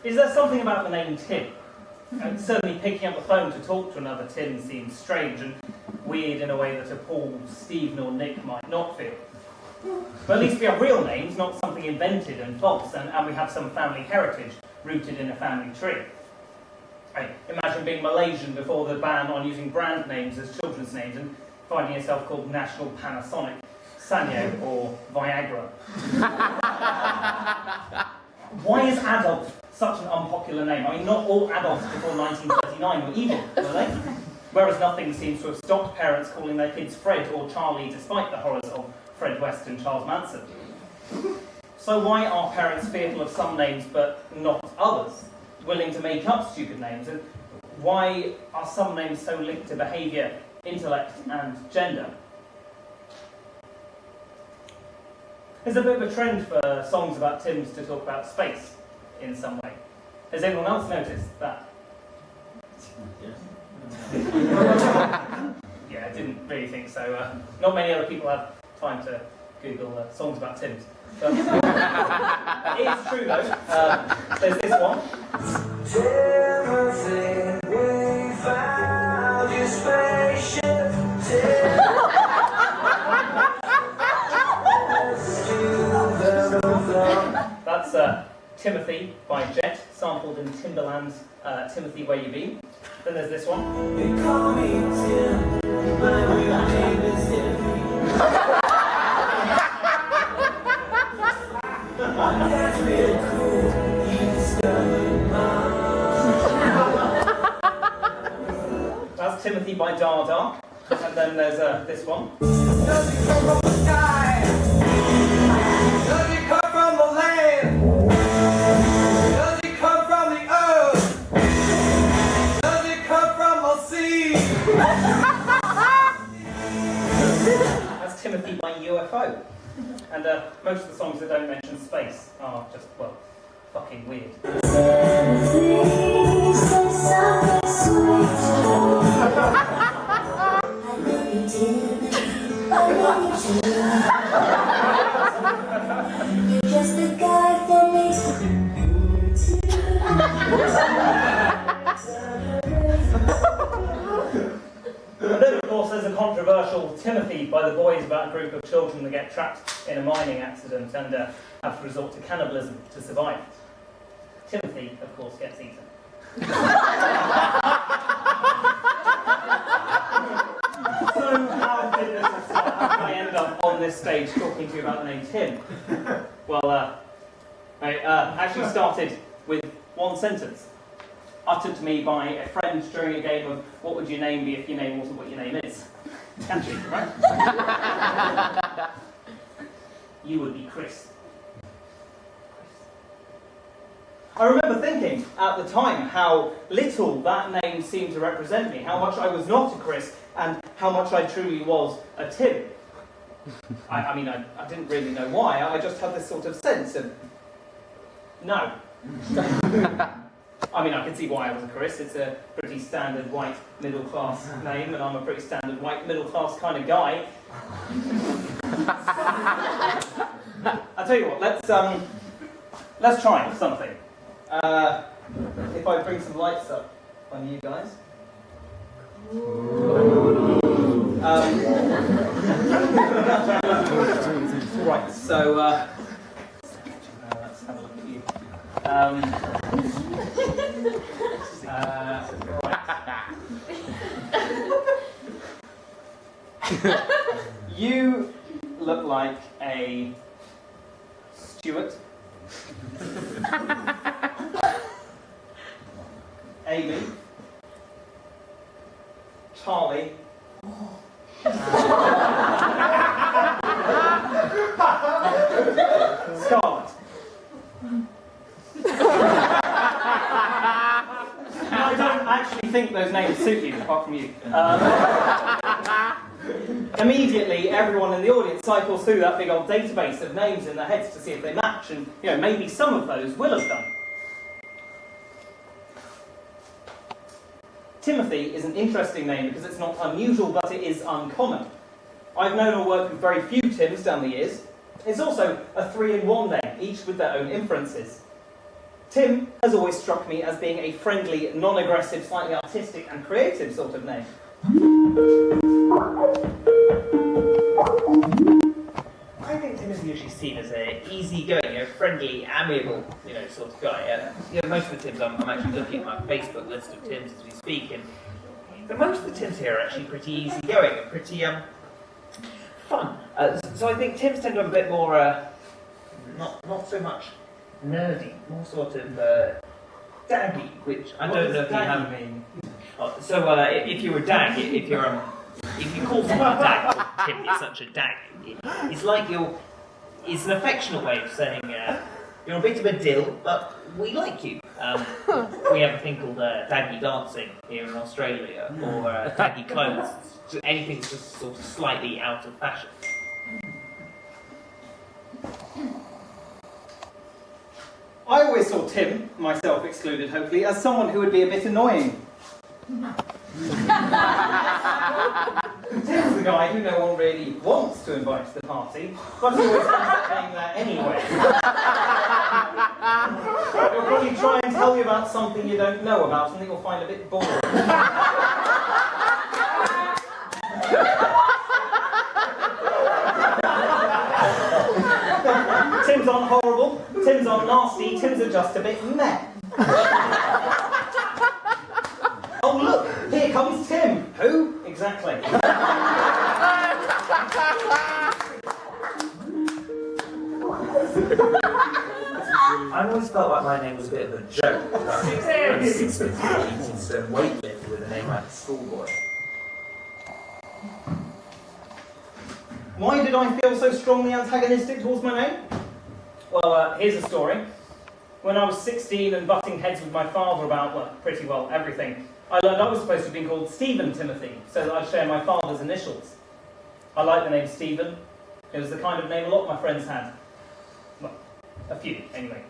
Is there something about the name Tim? And certainly picking up the phone to talk to another Tim seems strange and weird in a way that a Paul, Stephen or Nick might not feel. But at least we have real names, not something invented and false, and we have some family heritage rooted in a family tree. Imagine being Malaysian before the ban on using brand names as children's names and finding yourself called National Panasonic, Sanyo or Viagra. Why is Adolf such an unpopular name? I mean, not all Adolfs before 1939 were evil, were they? Whereas nothing seems to have stopped parents calling their kids Fred or Charlie despite the horrors of Fred West and Charles Manson. So why are parents fearful of some names but not others? Willing to make up stupid names? And why are some names so linked to behaviour, intellect and gender? There's a bit of a trend for songs about Tims to talk about space in some way. Has anyone else noticed that? Yeah, I didn't really think so. Not many other people have time to Google songs about Tims. But it is true though. There's this one. Timothy, we found your spaceship. That's Timothy by Jet, sampled in Timberland's Timothy Where You Been. Then there's this one. They call me Tim, my real name is Timothy. That's really cool. You discovered mine. That's Timothy by Dada. And then there's this one. Does it come from the sky? Does it come from the land? Does it come from the earth? Does it come from the sea? That's Timothy by UFO. And most of the songs that don't mention space are just, well, fucking weird. You're just a guy for me. And then, of course, there's a controversial Timothy by the Boys about a group of children that get trapped in a mining accident and have to resort to cannibalism to survive. Timothy, of course, gets eaten. So how did I end up on this stage talking to you about the name Tim? Well, I actually started with one sentence, uttered to me by a friend during a game of what would your name be if your name wasn't what your name is? Catchy, right? You would be Chris. I remember thinking at the time how little that name seemed to represent me, how much I was not a Chris and how much I truly was a Tim. I mean, I didn't really know why, I just had this sort of sense of no. I mean, I can see why I was a Chris. It's a pretty standard white middle-class name, and I'm a pretty standard white middle-class kind of guy. I'll tell you what, let's try something. If I bring some lights up on you guys. Right, so let's have a look at you. Right. You look like a Stuart. Amy. Charlie. Scarlett. I don't actually think those names suit you, apart from you. Immediately, everyone in the audience cycles through that big old database of names in their heads to see if they match, and maybe some of those will have done. Timothy is an interesting name because it's not unusual, but it is uncommon. I've known or worked with very few Tims down the years. It's also a 3-in-1 name, each with their own inferences. Tim has always struck me as being a friendly, non-aggressive, slightly artistic and creative sort of name. I think Tim is usually seen as an easygoing, friendly, amiable, sort of guy. Most of the Tims, I'm actually looking at my Facebook list of Tims as we speak, and most of the Tims here are actually pretty easygoing and pretty fun. So I think Tims tend to have a bit more, not so much nerdy, more sort of daggy, which I don't know if you have. Mean? So if you're a dag, if you call someone a dag, or Tim is such a dag, it's like it's an affectionate way of saying you're a bit of a dill, but we like you. We have a thing called daggy dancing here in Australia, or daggy clothes. Anything that's just sort of slightly out of fashion. I always saw Tim, myself excluded hopefully, as someone who would be a bit annoying. Tim's the guy who no one really wants to invite to the party, but he always ends up being there anyway. He'll probably try and tell you about something you don't know about, something you'll find a bit boring. Tims aren't horrible, Tims aren't nasty, Tims are just a bit meh. Oh look, here comes Tim. Who? Exactly. I've always felt like my name was a bit of a joke. It's weightlifter with a name like a schoolboy. Why did I feel so strongly antagonistic towards my name? Well, here's a story. When I was 16 and butting heads with my father about, well, pretty well everything, I learned I was supposed to have been called Stephen Timothy, so that I'd share my father's initials. I liked the name Stephen. It was the kind of name a lot of my friends had. Well, a few, anyway.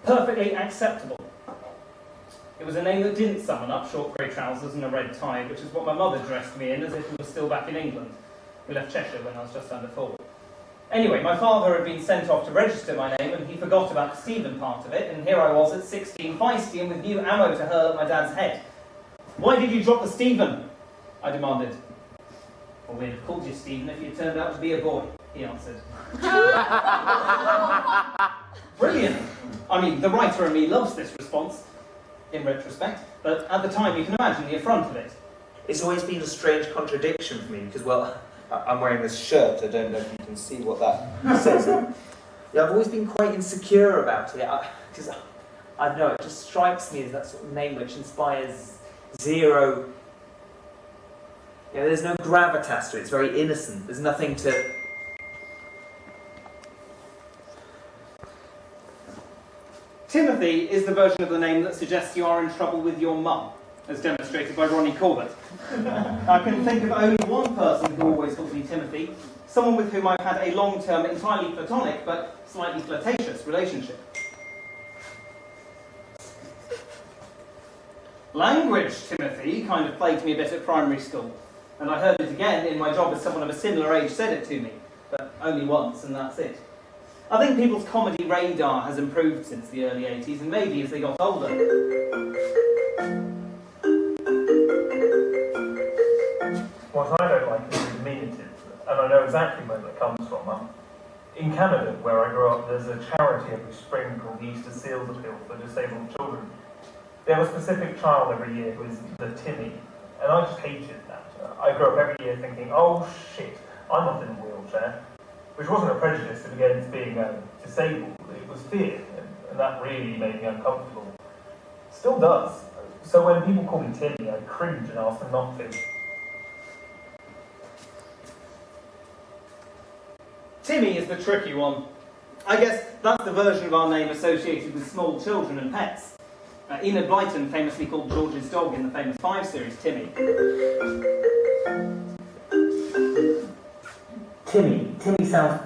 Perfectly acceptable. It was a name that didn't summon up short grey trousers and a red tie, which is what my mother dressed me in as if we were still back in England. We left Cheshire when I was just under 4. Anyway, my father had been sent off to register my name and he forgot about the Stephen part of it, and here I was at 16, feisty and with new ammo to hurl at my dad's head. Why did you drop the Stephen? I demanded. Well, we'd have called you Stephen if you turned out to be a boy, he answered. Brilliant! I mean, the writer in me loves this response, in retrospect, but at the time you can imagine the affront of it. It's always been a strange contradiction for me, because, well, I'm wearing this shirt, I don't know if you can see what that says. Yeah, I've always been quite insecure about it, because I don't know, it just strikes me as that sort of name which inspires zero. There's no gravitas to it, it's very innocent, there's nothing to. Timothy is the version of the name that suggests you are in trouble with your mum, as demonstrated by Ronnie Corbett. I can think of only one person who always calls me Timothy, someone with whom I've had a long-term, entirely platonic, but slightly flirtatious relationship. Language, Timothy, kind of plagued me a bit at primary school, and I heard it again in my job as someone of a similar age said it to me, but only once, and that's it. I think people's comedy radar has improved since the early 80s, and maybe as they got older. What I don't like is the nominative, and I know exactly where that comes from. In Canada, where I grew up, there's a charity every spring called the Easter Seals Appeal for disabled children. They have a specific child every year who is the Timmy, and I just hated that. I grew up every year thinking, oh shit, I'm not in a wheelchair. Which wasn't a prejudice against being disabled, it was fear, and that really made me uncomfortable. Still does. So when people call me Timmy, I cringe and ask them not to. Timmy is the tricky one. I guess that's the version of our name associated with small children and pets. Enid Blyton famously called George's dog in the famous 5 series Timmy. Timmy sounds,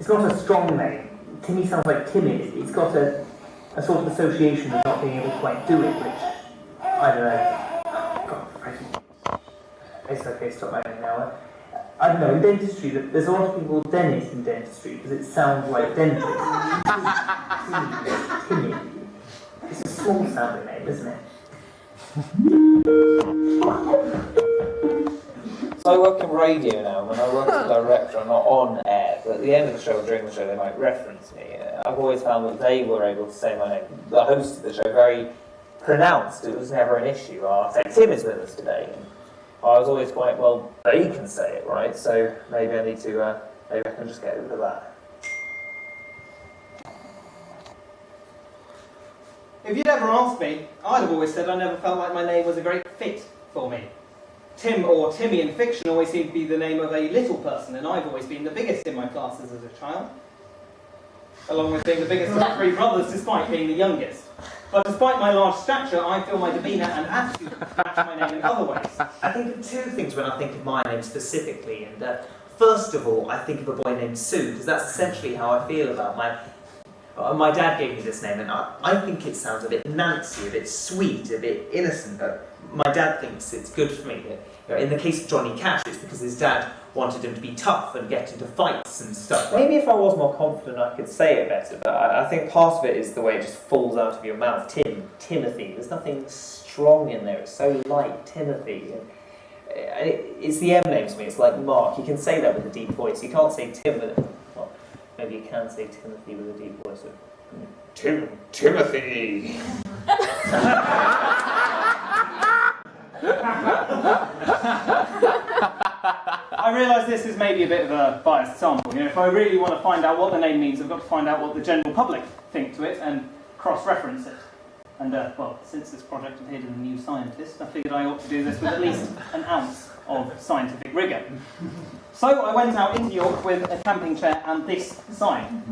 it's not a strong name. Timmy sounds like timid. It's got a sort of association with not being able to quite do it, which, I don't know. It's okay, stop moaning now. I don't know, in dentistry, there's a lot of people called Dennis in dentistry because it sounds like dentist. Timmy. It's a small sounding name, isn't it? So I work in radio now. When I work as a director, I'm not on air, but at the end of the show or during the show, they might reference me. I've always found that they were able to say my name. The host of the show, very pronounced. It was never an issue. I'll say, Tim is with us today. And I was always quite, well, they can say it, right? So maybe I need to, maybe I can just get over that. If you'd ever asked me, I'd have always said I never felt like my name was a great fit for me. Tim or Timmy in fiction always seemed to be the name of a little person, and I've always been the biggest in my classes as a child, along with being the biggest of 3 brothers despite being the youngest. But despite my large stature, I feel my demeanour and attitude match my name in other ways. I think of 2 things when I think of my name specifically, and first of all, I think of a boy named Sue, because that's essentially how I feel about my dad gave me this name, and I think it sounds a bit Nancy, a bit sweet, a bit innocent, but my dad thinks it's good for me. In the case of Johnny Cash, it's because his dad wanted him to be tough and get into fights and stuff. Maybe if I was more confident, I could say it better, but I think part of it is the way it just falls out of your mouth. Timothy, there's nothing strong in there, it's so light, Timothy. It's the M name to me, it's like Mark. You can say that with a deep voice. You can't say Tim with it. Well, maybe you can say Timothy with a deep voice. Timothy! I realise this is maybe a bit of a biased sample. You know, if I really want to find out what the name means, I've got to find out what the general public think to it and cross-reference it. And, well, since this project appeared in The New Scientist, I figured I ought to do this with at least an ounce of scientific rigour. So I went out into York with a camping chair and this sign.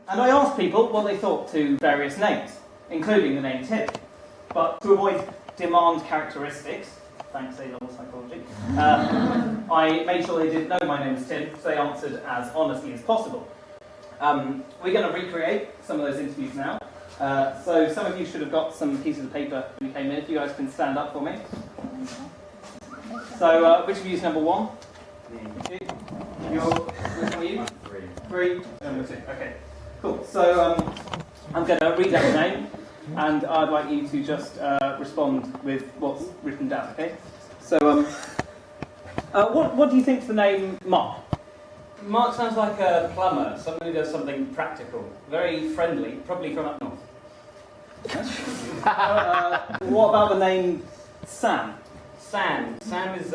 And I asked people what they thought to various names, including the name Tim. But to avoid demand characteristics, thanks A-level psychology, I made sure they didn't know my name was Tim, so they answered as honestly as possible. We're going to recreate some of those interviews now. So some of you should have got some pieces of paper when you came in. If you guys can stand up for me. So which of you is number 1? Me. Which one are you? 3. Number 2. Okay. Cool. So I'm going to read out the name, and I'd like you to just respond with what's written down. Okay. So what do you think of the name Mark? Mark sounds like a plumber, someone who does something practical. Very friendly, probably from up north. What about the name Sam? Sam is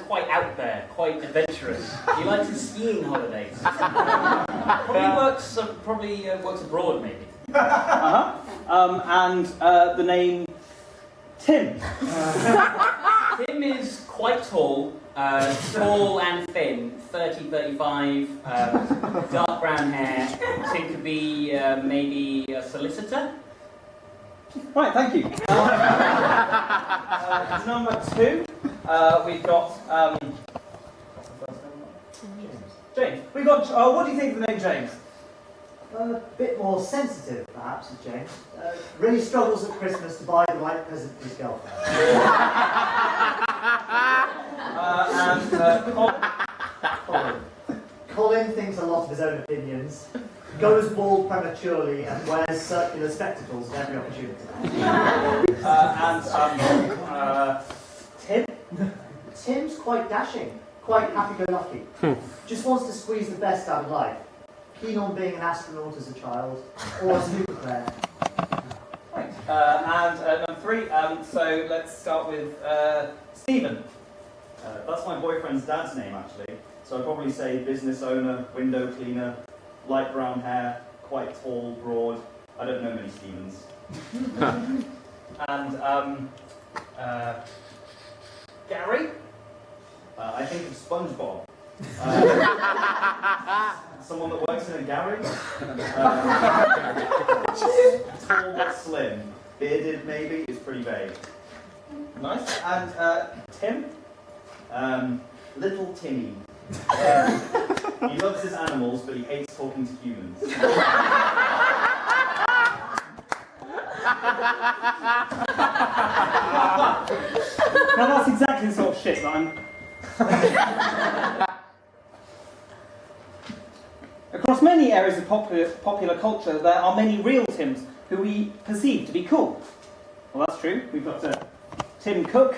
quite out there, quite adventurous. He likes his skiing holidays. Probably works abroad, maybe. And the name Tim. Tim is quite tall, tall and thin, 30, 35, dark brown hair. Tim could be maybe a solicitor. Right, thank you. Number 2, we've got James. We've got. What do you think of the name James? A bit more sensitive, perhaps, is James. Really struggles at Christmas to buy the right present for his girlfriend. Colin. Colin thinks a lot of his own opinions, goes bald prematurely, and wears circular spectacles at every opportunity. Tim. Tim's quite dashing, quite happy-go-lucky. Just wants to squeeze the best out of life. Keen on being an astronaut as a child, or a super player. Right. And number 3, so let's start with Stephen. That's my boyfriend's dad's name, actually. So I'd probably say business owner, window cleaner, light brown hair, quite tall, broad. I don't know many Stevens. And Gary? I think of SpongeBob. Someone that works in a garage. Tall but slim. Bearded, maybe. It's pretty vague. Nice. And Tim? Little Timmy. He loves his animals, but he hates talking to humans. Now that's exactly the sort of shit that I'm... Across many areas of popular culture, there are many real Tims who we perceive to be cool. Well, that's true. We've got Tim Cook,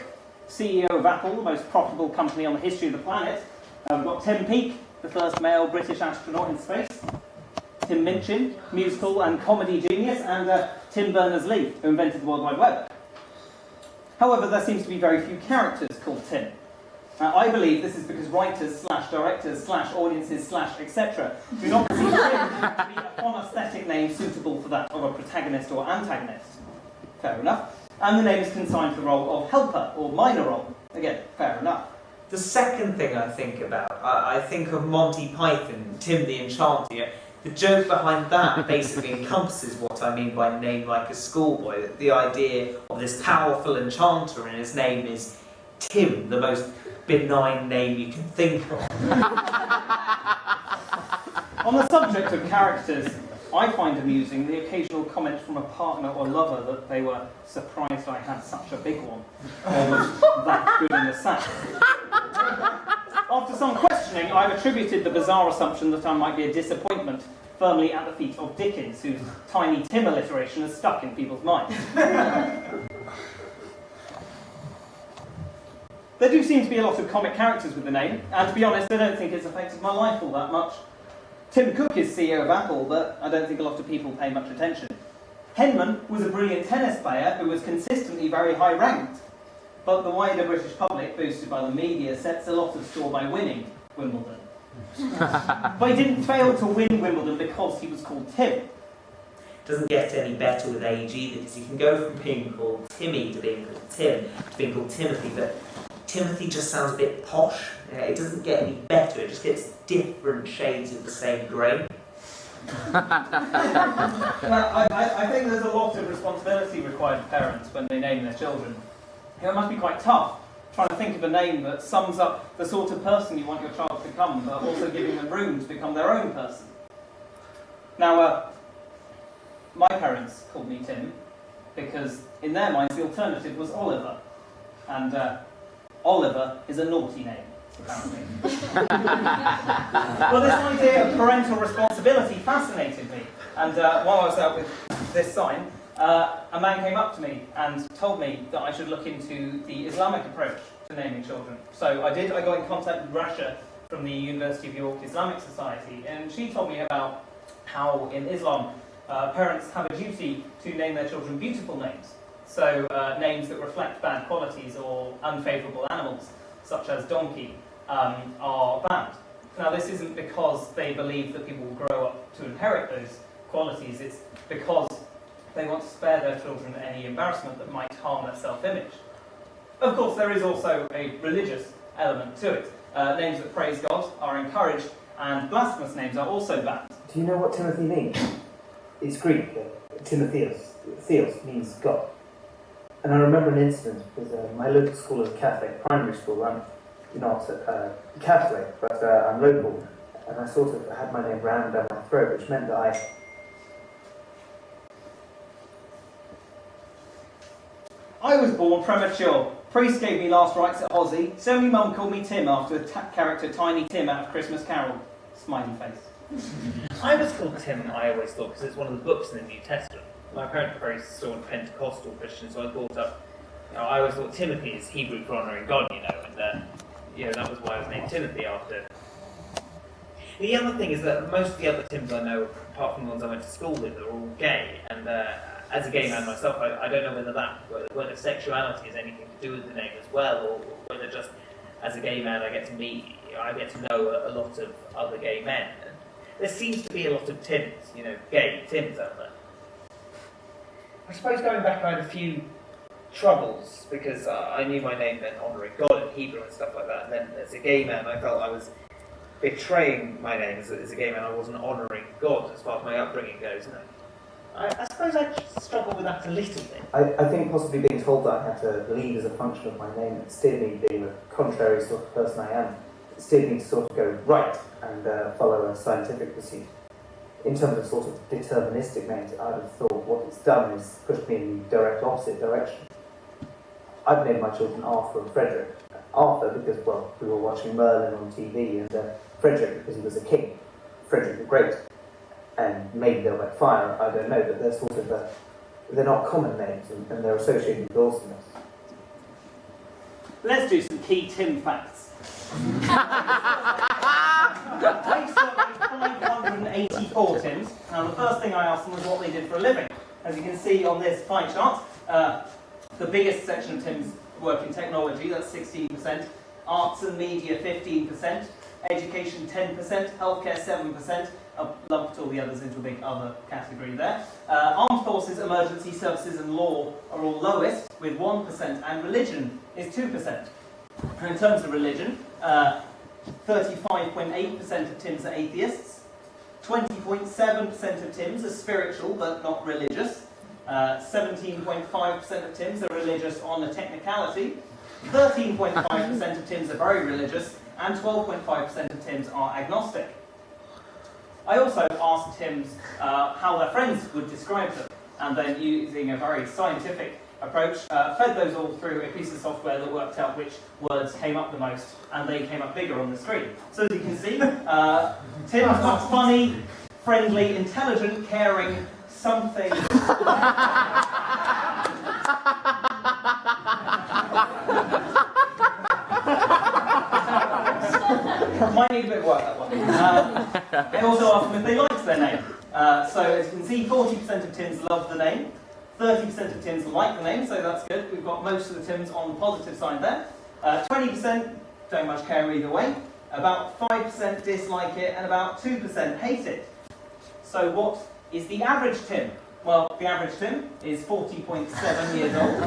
CEO of Apple, the most profitable company on the history of the planet. We've got Tim Peake, the first male British astronaut in space. Tim Minchin, musical and comedy genius, and Tim Berners-Lee, who invented the World Wide Web. However, there seems to be very few characters called Tim. I believe this is because writers / directors / audiences / etc. do not perceive Tim to be a fun aesthetic name suitable for that of a protagonist or antagonist. Fair enough. And the name is consigned to the role of helper or minor role. Again, fair enough. The second thing I think about, I think of Monty Python, Tim the Enchanter. The joke behind that basically encompasses what I mean by name like a schoolboy. The idea of this powerful enchanter and his name is Tim, the most benign name you can think of. On the subject of characters, I find amusing the occasional comment from a partner or lover that they were surprised I had such a big one, or was that good in the sack. After some questioning, I've attributed the bizarre assumption that I might be a disappointment firmly at the feet of Dickens, whose Tiny Tim alliteration has stuck in people's minds. There do seem to be a lot of comic characters with the name, and to be honest, I don't think it's affected my life all that much. Tim Cook is CEO of Apple, but I don't think a lot of people pay much attention. Henman was a brilliant tennis player who was consistently very high ranked, but the wider British public, boosted by the media, sets a lot of store by winning Wimbledon. But he didn't fail to win Wimbledon because he was called Tim. Doesn't get any better with age either, because you can go from being called Timmy to being called Tim to being called Timothy, but Timothy just sounds a bit posh. It doesn't get any better, it just gets different shades of the same grey. Well, I think there's a lot of responsibility required of parents when they name their children. It must be quite tough trying to think of a name that sums up the sort of person you want your child to become, but also giving them room to become their own person. Now, my parents called me Tim because in their minds the alternative was Oliver. And Oliver is a naughty name, apparently. Well, this idea of parental responsibility fascinated me. And while I was out with this sign, a man came up to me and told me that I should look into the Islamic approach to naming children. So I did. I got in contact with Rasha from the University of York Islamic Society, and she told me about how in Islam parents have a duty to name their children beautiful names. So names that reflect bad qualities or unfavourable animals, such as donkey, are banned. Now this isn't because they believe that people will grow up to inherit those qualities, it's because they want to spare their children any embarrassment that might harm their self-image. Of course, there is also a religious element to it. Names that praise God are encouraged, and blasphemous names are also banned. Do you know what Timothy means? It's Greek. Timotheos. Theos means God. And I remember an incident because my local school is a Catholic primary school. I'm not Catholic, but I'm local. And I sort of had my name rammed down my throat, which meant that I was born premature. Priest gave me last rites at Hossie, so my mum called me Tim after the character Tiny Tim out of Christmas Carol. Smiley face. I was called Tim, I always thought, because it's one of the books in the New Testament. My parents are very sort of Pentecostal Christian, so I brought up, I always thought Timothy is Hebrew for honouring God, and that was why I was named Timothy after. The other thing is that most of the other Tims I know, apart from the ones I went to school with, are all gay, and as a gay man myself, I don't know whether sexuality has anything to do with the name as well, or whether just as a gay man I get to know a lot of other gay men. And there seems to be a lot of Tims, gay Tims out there. I suppose going back, I had a few troubles because I knew my name meant honouring God in Hebrew and stuff like that, and then as a gay man I felt I was betraying my name as a gay man. I wasn't honouring God as far as my upbringing goes. And I suppose I struggle with that a little bit. I think possibly being told that I had to leave as a function of my name, it steered me being the contrary sort of person I am. It steered me to sort of go right and follow a scientific pursuit. in terms of sort of deterministic names, I'd have thought what it's done is pushed me in the direct opposite direction. I've named my children Arthur and Frederick. Arthur because, well, we were watching Merlin on TV, and Frederick because he was a king, Frederick the Great. And maybe they'll backfire, I don't know, but they're sort of, they're not common names, and they're associated with awesomeness. Let's do some key Tim facts. I surveyed 584 Tims. Now, the first thing I asked them was what they did for a living. As you can see on this pie chart, the biggest section of Tims work in technology, that's 16%, arts and media 15%, education 10%, healthcare 7%. I've lumped all the others into a big other category there. Armed forces, emergency services and law are all lowest with 1%, and religion is 2%. And in terms of religion, 35.8% of Tims are atheists, 20.7% of Tims are spiritual but not religious, 17.5% of Tims are religious on a technicality, 13.5% of Tims are very religious, and 12.5% of Tims are agnostic. I also asked Tims how their friends would describe them, and then using a very scientific approach, fed those all through a piece of software that worked out which words came up the most, and they came up bigger on the screen. So as you can see, Tim's got funny, friendly, intelligent, caring, something. Might need a bit of work, that one. I also asked them if they liked their name. So as you can see, 40% of Tims love the name, 30% of Tims like the name, so that's good. We've got most of the Tims on the positive side there. 20% don't much care either way, about 5% dislike it, and about 2% hate it. So what is the average Tim? Well, the average Tim is 40.7 years old.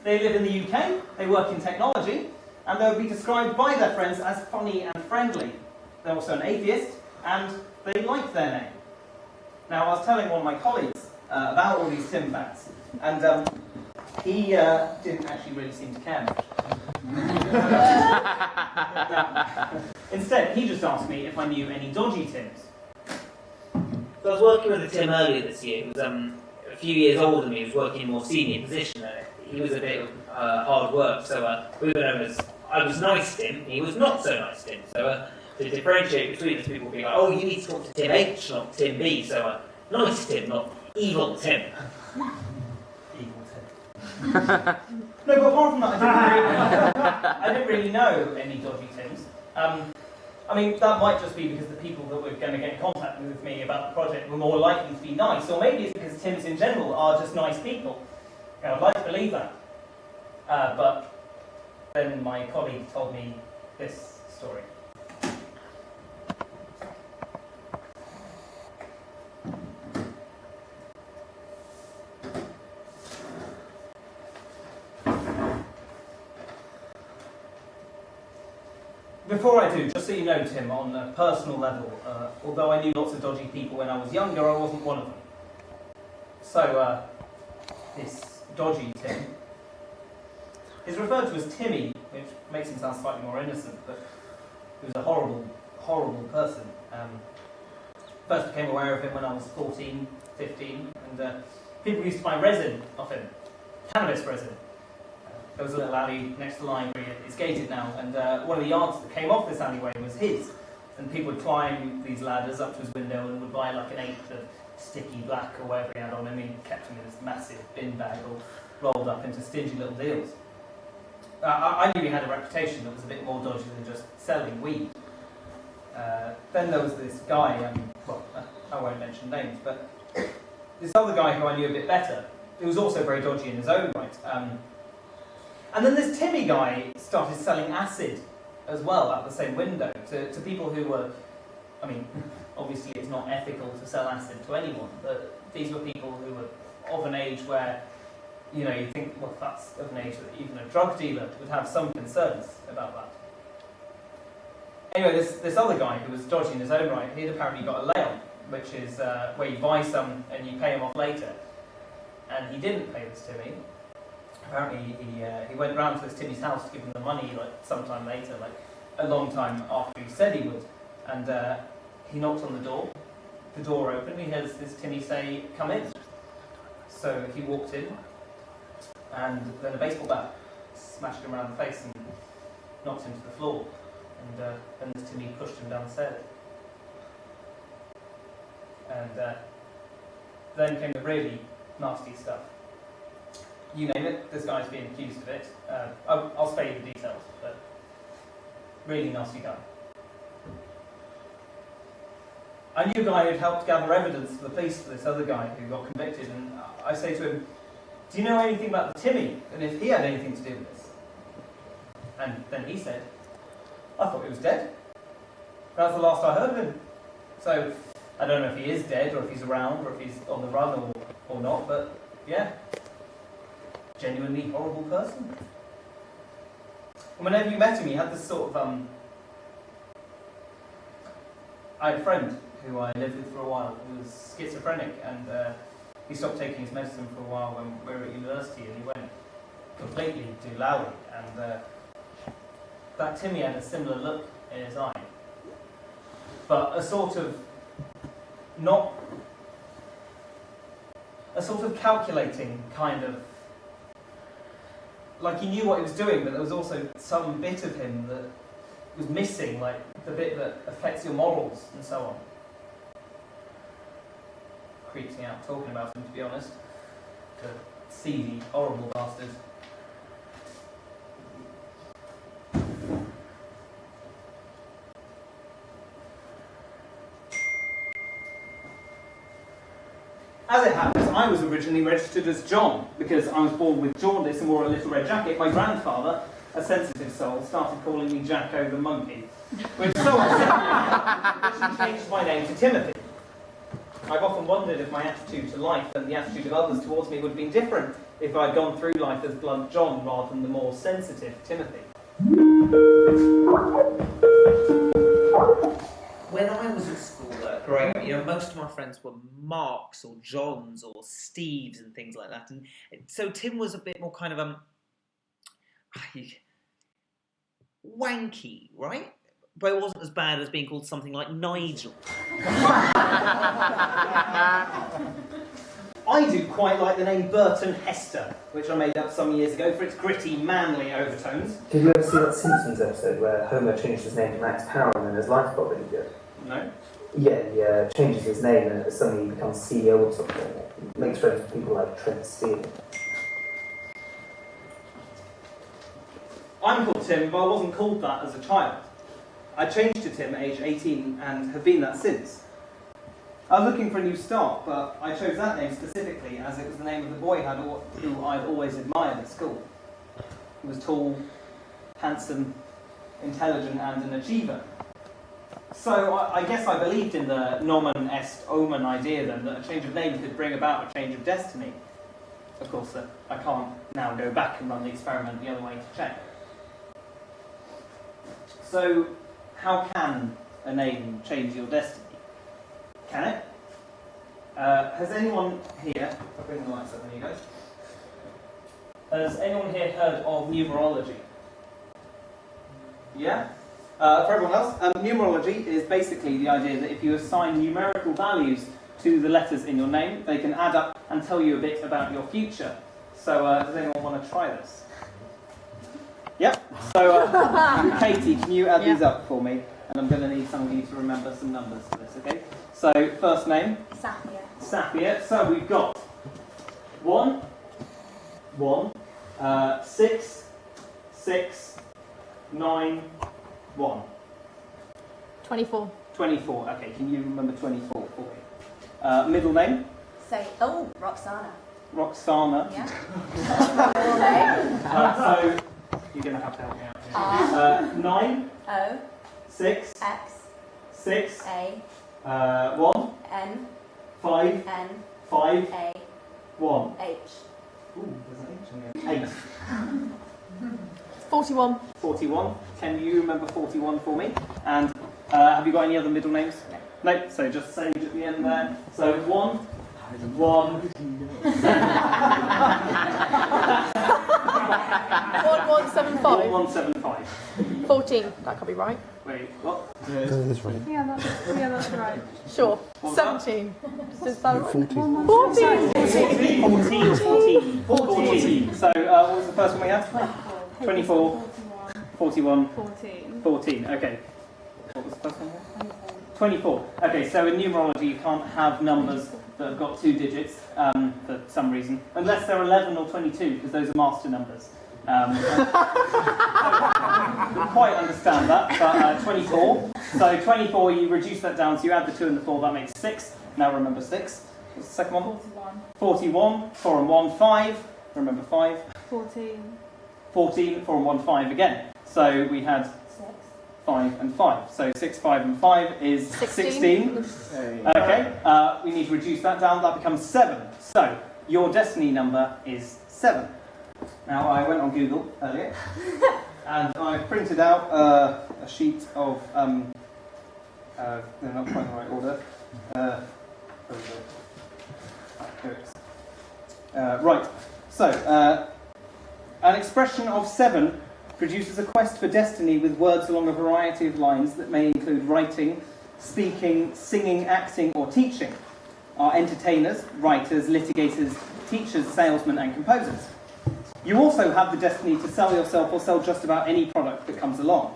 They live in the UK, they work in technology, and they'll be described by their friends as funny and friendly. They're also an atheist, and they like their name. Now, I was telling one of my colleagues about all these Tim facts, and he didn't actually really seem to care much. Instead, he just asked me if I knew any dodgy Tims. So I was working with a Tim earlier this year. He was a few years older than me. He was working in a more senior position. He was a bit of hard work, so we were known as I was nice Tim, he was not so nice Tim. So to differentiate between the people, being like, oh, you need to talk to Tim H, not Tim B. So nice Tim, not evil Tim. Evil Tim. No, but apart from that, I didn't really know any dodgy Tims. I mean, that might just be because the people that were going to get in contact with me about the project were more likely to be nice, or maybe it's because Tims in general are just nice people. You know, I'd like to believe that. But then my colleague told me this story. Before I do, just so you know, Tim, on a personal level, although I knew lots of dodgy people when I was younger, I wasn't one of them. So, this dodgy Tim is referred to as Timmy, which makes him sound slightly more innocent, but he was a horrible, horrible person. First became aware of him when I was 14, 15, and people used to buy resin off him, cannabis resin. There was a little alley next to the library, it's gated now, and one of the yards that came off this alleyway was his. And people would climb these ladders up to his window and would buy like an eighth of sticky black or whatever he had on him. He kept him in this massive bin bag all rolled up into stingy little deals. I knew he had a reputation that was a bit more dodgy than just selling weed. Then there was this guy, well, I won't mention names, but this other guy who I knew a bit better, who was also very dodgy in his own right. And then this Timmy guy started selling acid as well out the same window to people who were, I mean, obviously it's not ethical to sell acid to anyone, but these were people who were of an age where, you know, you think, well, that's of an age that even a drug dealer would have some concerns about that. Anyway, this other guy who was dodgy in his own right, he'd apparently got a lay-on, which is where you buy some and you pay him off later. And he didn't pay this Timmy. Apparently he went round to this Timmy's house to give him the money like sometime later, like a long time after he said he would. And he knocked on the door, the door open, he hears this Timmy say, "Come in." So he walked in, and then a baseball bat smashed him around the face and knocked him to the floor. And then this Timmy pushed him down the stairs. And then came the really nasty stuff. You name it, this guy's being accused of it. I'll spare you the details, but really nasty guy. I knew a guy who'd helped gather evidence for the police for this other guy who got convicted, and I say to him, "Do you know anything about the Timmy, and if he had anything to do with this?" And then he said, "I thought he was dead. That was the last I heard of him." So I don't know if he is dead, or if he's around, or if he's on the run, or not, but yeah, genuinely horrible person. And whenever you met him, he had this sort of, I had a friend who I lived with for a while who was schizophrenic, and he stopped taking his medicine for a while when we were at university, and he went completely doolally, and that Timmy had a similar look in his eye, but a sort of calculating kind of, like he knew what he was doing, but there was also some bit of him that was missing, like the bit that affects your morals and so on. Creeps me out talking about him, to be honest. The seedy, horrible bastard. As it happens, I was originally registered as John, because I was born with jaundice and wore a little red jacket. My grandfather, a sensitive soul, started calling me Jacko the Monkey, which so upset me that she changed my name to Timothy. I've often wondered if my attitude to life and the attitude of others towards me would have been different if I'd gone through life as blunt John rather than the more sensitive Timothy. When I was at school growing up, most of my friends were Marks or Johns or Steves and things like that, and so Tim was a bit more kind of wanky, right? But it wasn't as bad as being called something like Nigel. I do quite like the name Burton Hester, which I made up some years ago for its gritty, manly overtones. Did you ever see that Simpsons episode where Homer changed his name to Max Power and then his life got really good? No? Yeah, he changes his name and suddenly he becomes CEO of something. He makes friends with people like Trent Steele. I'm called Tim, but I wasn't called that as a child. I changed to Tim at age 18 and have been that since. I was looking for a new start, but I chose that name specifically as it was the name of the boy who I'd always admired at school. He was tall, handsome, intelligent, and an achiever. So I guess I believed in the nomen est omen idea then, that a change of name could bring about a change of destiny. Of course, I can't now go back and run the experiment the other way to check. So, how can a name change your destiny? Can it? Has anyone here, I'll bring the lights up on you guys. Has anyone here heard of numerology? Yeah? For everyone else, numerology is basically the idea that if you assign numerical values to the letters in your name, they can add up and tell you a bit about your future. So, does anyone want to try this? Yep. So, Katie, can you add these up for me? And I'm going to need some of you to remember some numbers for this, okay? So, first name? Safia. Safia. So, we've got 1, 6, 6, 9, 1. 24. 24. Okay, can you remember 24 for me? Middle name? Roxana. Roxana. Yeah. So, you're going to have to help me out here. 9, O. 6, X. 6, A. 1, N. 5, N. 5, A. 1. H. Ooh, there's an H in there. 8. 41. 41. Can you remember 41 for me? And have you got any other middle names? No. So just Sage at the end there. So 1, 1. 1175. 1175. 14. That can't be right. Wait, what? Yeah, that's right. Sure. What was 17. Is that right? 14. 14. So, what was the first one we had? 24, 41, 14. Okay. What was the first one? 24. Okay, so in numerology you can't have numbers that have got 2 digits for some reason, unless they're 11 or 22, because those are master numbers. I quite understand that, but 24. So 24, you reduce that down, so you add the 2 and the 4, that makes 6. Now remember 6. What's the second one? 41. 4 and 1, 5. Remember 5. 14. 14, 4 and 1, 5 again. So we had 5 and 5. So 6, 5 and 5 is 16. Okay, we need to reduce that down. That becomes 7. So your destiny number is 7. Now I went on Google earlier and I printed out a sheet of, they're not quite in the right order. Right, so an expression of 7 produces a quest for destiny with words along a variety of lines that may include writing, speaking, singing, acting or teaching. Are entertainers, writers, litigators, teachers, salesmen and composers. You also have the destiny to sell yourself or sell just about any product that comes along.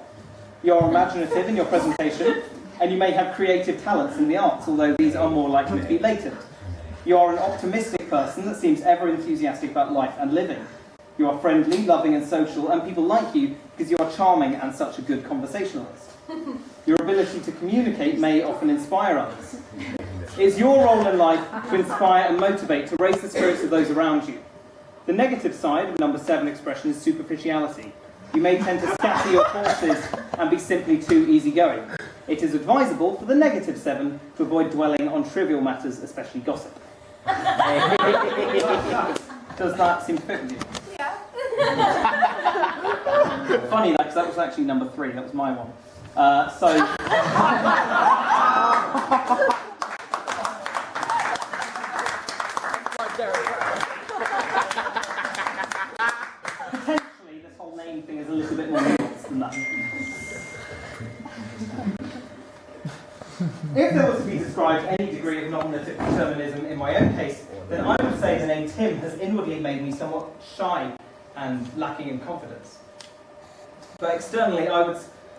You're imaginative in your presentation, and you may have creative talents in the arts, although these are more likely to be latent. You are an optimistic person that seems ever enthusiastic about life and living. You are friendly, loving and social, and people like you because you are charming and such a good conversationalist. Your ability to communicate may often inspire others. It's your role in life to inspire and motivate, to raise the spirits of those around you. The negative side of number 7 expression is superficiality. You may tend to scatter your forces and be simply too easygoing. It is advisable for the negative 7 to avoid dwelling on trivial matters, especially gossip. Does that seem to fit with you? Yeah. Funny that, because that was actually number 3. That was my one. Potentially, this whole name thing is a little bit more nuanced than that. If there was to be described any degree of nominative determinism in my own case, then I would say the name Tim has inwardly made me somewhat shy and lacking in confidence. But externally, I would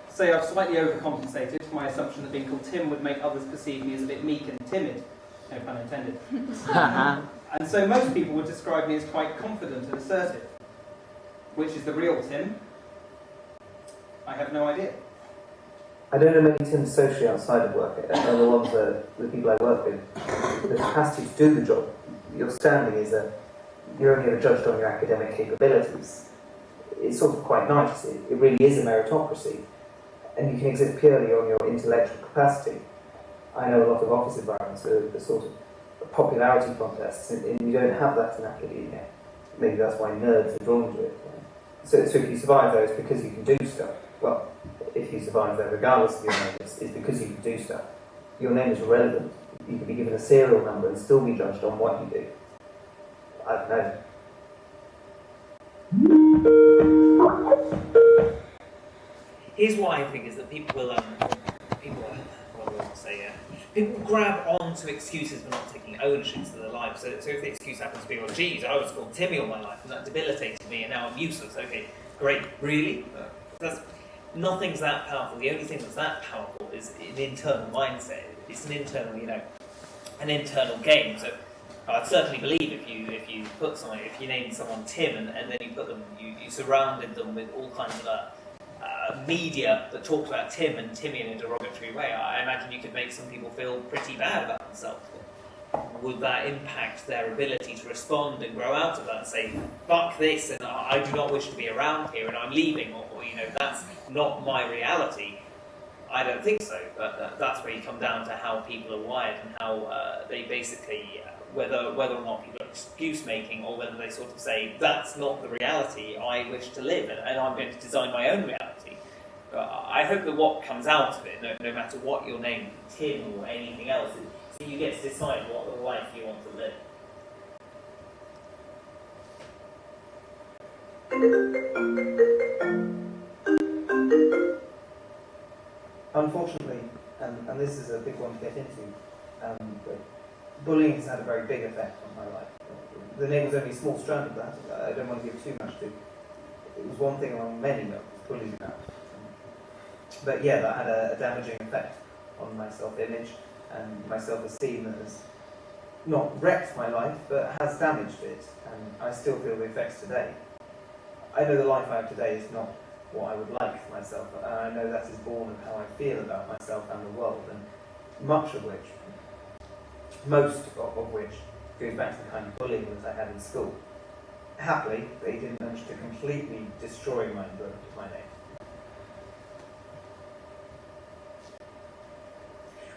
say I've slightly overcompensated for my assumption that being called Tim would make others perceive me as a bit meek and timid. No pun intended. And so most people would describe me as quite confident and assertive. Which is the real Tim? I have no idea. I don't know many Tims socially outside of work, and the ones that the people I work with, the capacity to do the job. Your standing is you're only ever judged on your academic capabilities. It's sort of quite nice. It really is a meritocracy, and you can exist purely on your intellectual capacity. I know a lot of office environments are sort of popularity contests, and you don't have that in academia. Maybe that's why nerds are drawn to it. So if you survive those because you can do stuff, well, if you survive there regardless of your name, it's because you can do stuff. Your name is irrelevant. You could be given a serial number and still be judged on what you do. I don't know. Here's what I think is that people grab on to excuses for not taking ownership of their lives. So if the excuse happens to be, well, geez, I was called Timmy all my life and that debilitated me and now I'm useless. Okay, great, really? Nothing's that powerful. The only thing that's that powerful is an internal mindset. It's an internal, an internal game. So I'd certainly believe if you put someone, if you named someone Tim and then you put them, you surrounded them with all kinds of media that talked about Tim and Timmy in a derogatory way, I imagine you could make some people feel pretty bad about themselves. Would that impact their ability to respond and grow out of that and say, fuck this, and I do not wish to be around here and I'm leaving, or that's not my reality? I don't think so, but that's where you come down to how people are wired and how they basically, whether or not people are excuse making or whether they sort of say, that's not the reality I wish to live and I'm going to design my own reality. But I hope that what comes out of it, no matter what your name, Tim or anything else, is you get to decide what life you want to live. Unfortunately, and this is a big one to get into, but bullying has had a very big effect on my life. The name was only a small strand of that. I don't want to give too much to. It was one thing among many that was bullying about. But yeah, that had a damaging effect on my self-image and my self-esteem that has not wrecked my life, but has damaged it, and I still feel the effects today. I know the life I have today is not what I would like for myself, and I know that is born of how I feel about myself and the world, and most of which goes back to the kind of bullying that I had in school. Happily, they didn't manage to completely destroy my name.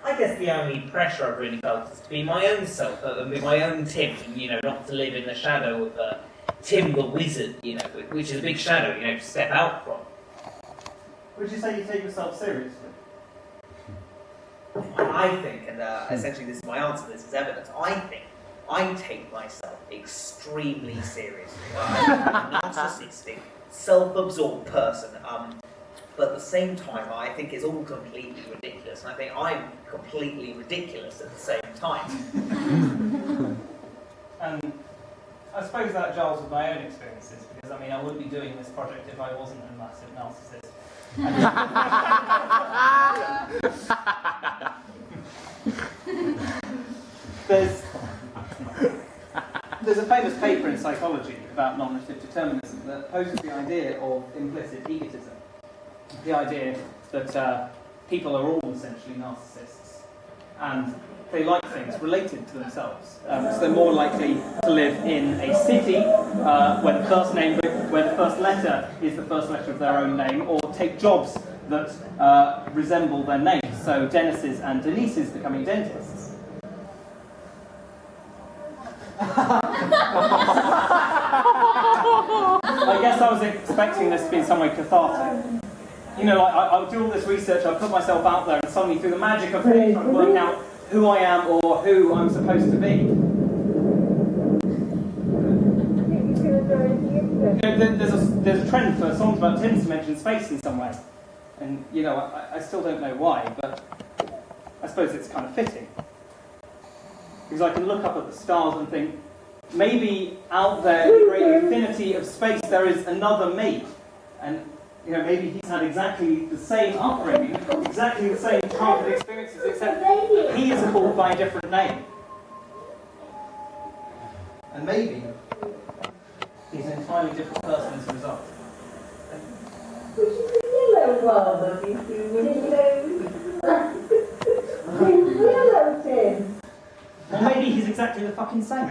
I guess the only pressure I've really felt is to be my own self, my own Tim, not to live in the shadow of Tim the Wizard, which is a big shadow, to step out from. Would you say you take yourself seriously? I think, and essentially this is my answer, this is evidence, I take myself extremely seriously. I'm a narcissistic, self-absorbed person, but at the same time I think it's all completely ridiculous, and I think I'm completely ridiculous at the same time. And I suppose that jars with my own experiences, because I wouldn't be doing this project if I wasn't a massive narcissist. There's a famous paper in psychology about nominative determinism that poses the idea of implicit egotism. The idea that people are all essentially narcissists, and they like things related to themselves. So they're more likely to live in a city where the first letter is the first letter of their own name, or take jobs that resemble their names. So Dennis's and Denise's becoming dentists. I guess I was expecting this to be in some way cathartic. I'll do all this research, I'll put myself out there, and suddenly through the magic of trying to work out who I am or who I'm supposed to be. There's a trend for songs about Tims to mention space in some way. And, I still don't know why, but I suppose it's kind of fitting. Because I can look up at the stars and think, maybe out there in the great infinity of space there is another me. And maybe he's had exactly the same upbringing, exactly the same childhood experiences, except he is called by a different name. And maybe he's an entirely different person as a result. Which is a yellow rather, you yellow Tim. Or maybe he's exactly the fucking same.